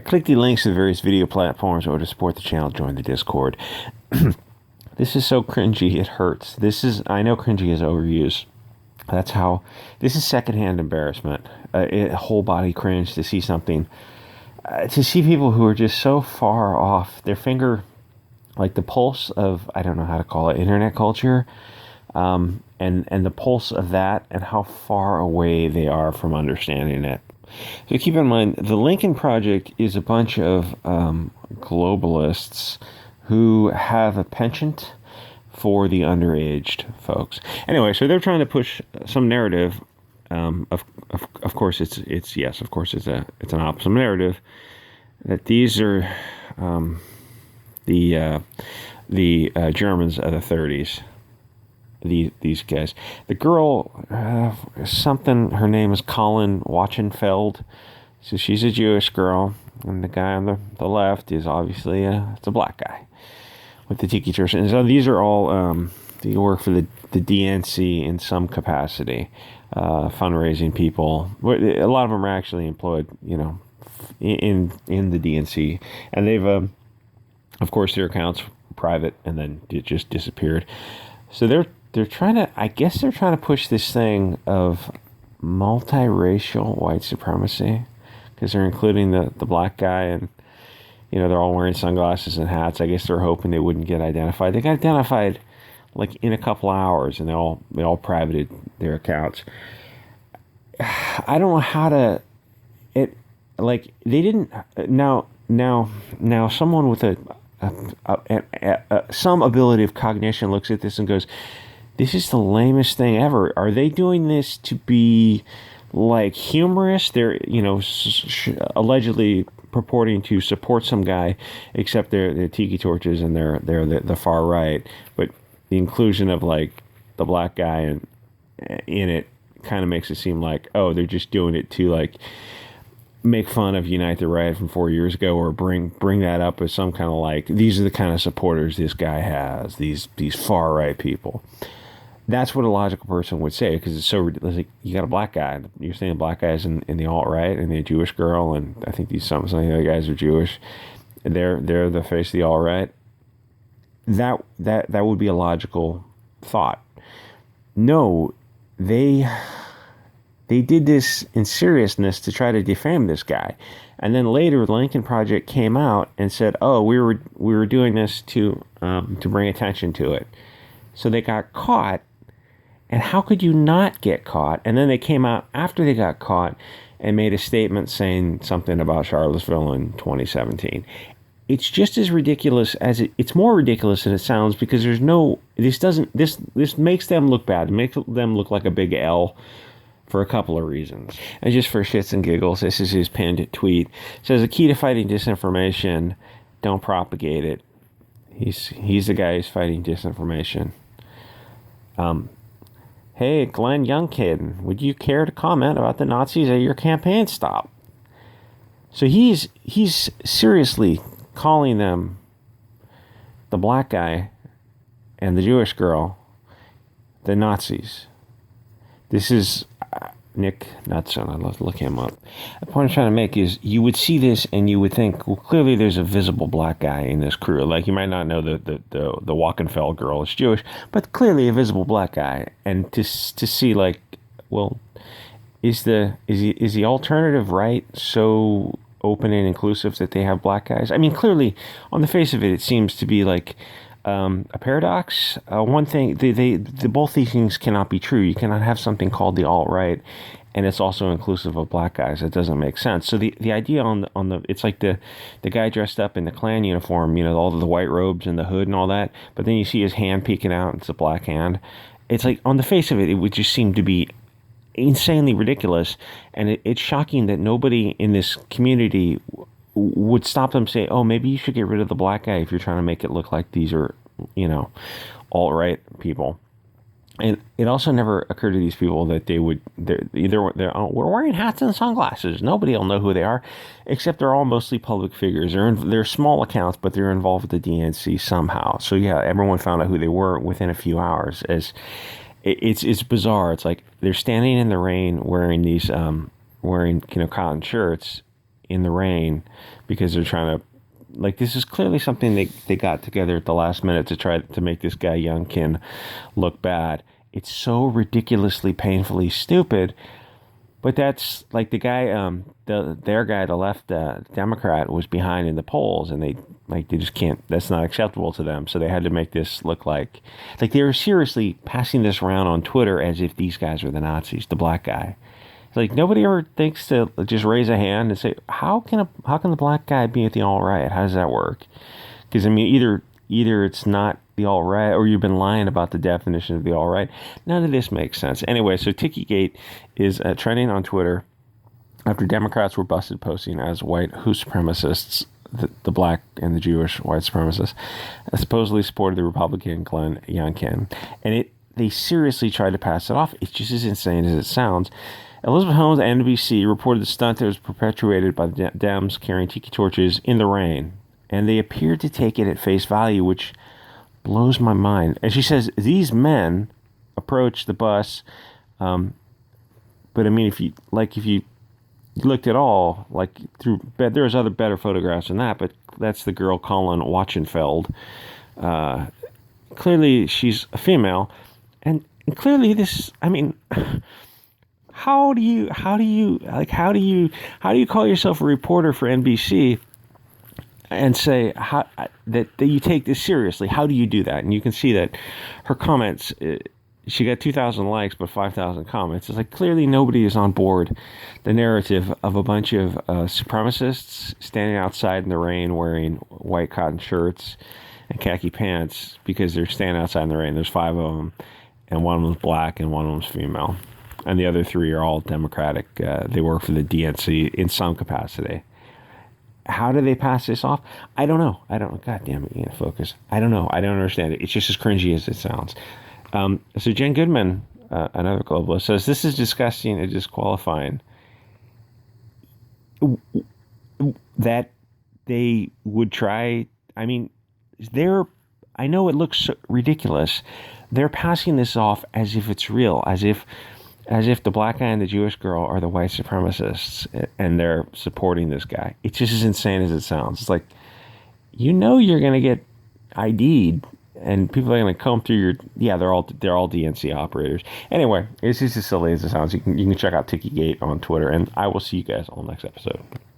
click the links to the various video platforms or to support the channel, join the Discord. This is so cringy, it hurts. I know cringy is overused. This is secondhand embarrassment. Whole body cringe to see something. To see people who are just so far off their finger, like the pulse of, I don't know how to call it, internet culture, and the pulse of that, and how far away they are from understanding it. So keep in mind, the Lincoln Project is a bunch of globalists who have a penchant for the underaged folks. Anyway, so they're trying to push some narrative. Of course, it's an opposite narrative that these are the Germans of the 30s. These guys. The girl, her name is Colin Wachenfeld. So she's a Jewish girl, and the guy on the left is obviously it's a black guy with the tiki church. And so these are all they work for the DNC in some capacity, fundraising people. A lot of them are actually employed, in the DNC, and they've of course their accounts private, and then it just disappeared. So they're trying to push this thing of multiracial white supremacy, because they're including the black guy, and they're all wearing sunglasses and hats. I guess they're hoping they wouldn't get identified. They got identified like in a couple hours, and they all privated their accounts. I don't know how to they didn't now someone with some ability of cognition looks at this and goes, this is the lamest thing ever. Are they doing this to be like humorous? They're allegedly purporting to support some guy, except they're tiki torches and they're the far right. But the inclusion of like the black guy in it kind of makes it seem like, oh, they're just doing it to like make fun of Unite the Right from 4 years ago, or bring that up as some kind of like, these are the kind of supporters this guy has, these far right people. That's what a logical person would say, because it's so ridiculous. Like, you got a black guy. You're saying the black guys in the alt-right, and the Jewish girl, and I think some of the other guys are Jewish. And they're the face of the alt-right. That would be a logical thought. No, they did this in seriousness to try to defame this guy. And then later, the Lincoln Project came out and said, "Oh, we were doing this to bring attention to it." So they got caught. And how could you not get caught? And then they came out after they got caught and made a statement saying something about Charlottesville in 2017. It's just as ridiculous as it's more ridiculous than it sounds, because this makes them look bad. It makes them look like a big L for a couple of reasons. And just for shits and giggles, this is his pinned tweet. It says, the key to fighting disinformation, don't propagate it. He's the guy who's fighting disinformation. Hey, Glenn Youngkin, would you care to comment about the Nazis at your campaign stop? So he's seriously calling them, the black guy and the Jewish girl, the Nazis. This is Nick Knudsen. I'd love to look him up. The point I'm trying to make is, you would see this and you would think, well, clearly there's a visible black guy in this crew. Like, you might not know the Wachenfeld girl is Jewish, but clearly a visible black guy. And to see, like, well, is the alternative right so open and inclusive that they have black guys? I mean, clearly on the face of it, it seems to be like a paradox. One thing, both these things cannot be true. You cannot have something called the alt-right, and it's also inclusive of black guys. It doesn't make sense. So the idea on the it's like the guy dressed up in the Klan uniform, all the white robes and the hood and all that, but then you see his hand peeking out, it's a black hand. It's like, on the face of it, it would just seem to be insanely ridiculous, and it's shocking that nobody in this community would stop them and say, oh, maybe you should get rid of the black guy if you're trying to make it look like these are, alt-right people. And it also never occurred to these people that we're wearing hats and sunglasses. Nobody will know who they are, except they're all mostly public figures. They're small accounts, but they're involved with the DNC somehow. So yeah, everyone found out who they were within a few hours. It's bizarre. It's like they're standing in the rain wearing these cotton shirts in the rain because they're trying to, like, this is clearly something they got together at the last minute to try to make this guy Youngkin look bad. It's so ridiculously, painfully stupid. But that's like the guy, their guy, the left Democrat, was behind in the polls, and they just can't. That's not acceptable to them. So they had to make this look like they were seriously passing this around on Twitter as if these guys are the Nazis, the black guy. It's like nobody ever thinks to just raise a hand and say, how can the black guy be at the alt-right? How does that work? Because I mean, either it's not the alt-right, or you've been lying about the definition of the alt-right. None of this makes sense. Anyway, so Tikigate is trending on Twitter after Democrats were busted posting as white who supremacists, the black and the Jewish white supremacists, supposedly supported the Republican Glenn Youngkin. And they seriously tried to pass it off. It's just as insane as it sounds. Elizabeth Holmes, NBC, reported the stunt that was perpetuated by the Dems carrying tiki torches in the rain. And they appeared to take it at face value, which blows my mind. And she says these men approached the bus, but I mean, if you looked at all, like through bed, there's other better photographs than that, but that's the girl Colin Wachenfeld. Clearly, she's a female, and clearly this. I mean, how do you call yourself a reporter for NBC? And say that you take this seriously? How do you do that? And you can see that her comments, she got 2,000 likes, but 5,000 comments. It's like clearly nobody is on board the narrative of a bunch of supremacists standing outside in the rain wearing white cotton shirts and khaki pants because they're standing outside in the rain. There's 5 of them, and one of them's black and one of them's female. And the other 3 are all Democratic. They work for the DNC in some capacity. How do they pass this off? I don't know. God damn it, Ian, focus. I don't know. I don't understand it. It's just as cringy as it sounds. So Jen Goodman, another globalist, says this is disgusting and disqualifying. That they would try. I mean, I know it looks ridiculous. They're passing this off as if it's real, as if the black guy and the Jewish girl are the white supremacists and they're supporting this guy. It's just as insane as it sounds. It's like, you're going to get ID'd and people are going to comb through they're all DNC operators. Anyway, it's just as silly as it sounds. You can check out Tikigate on Twitter, and I will see you guys on the next episode.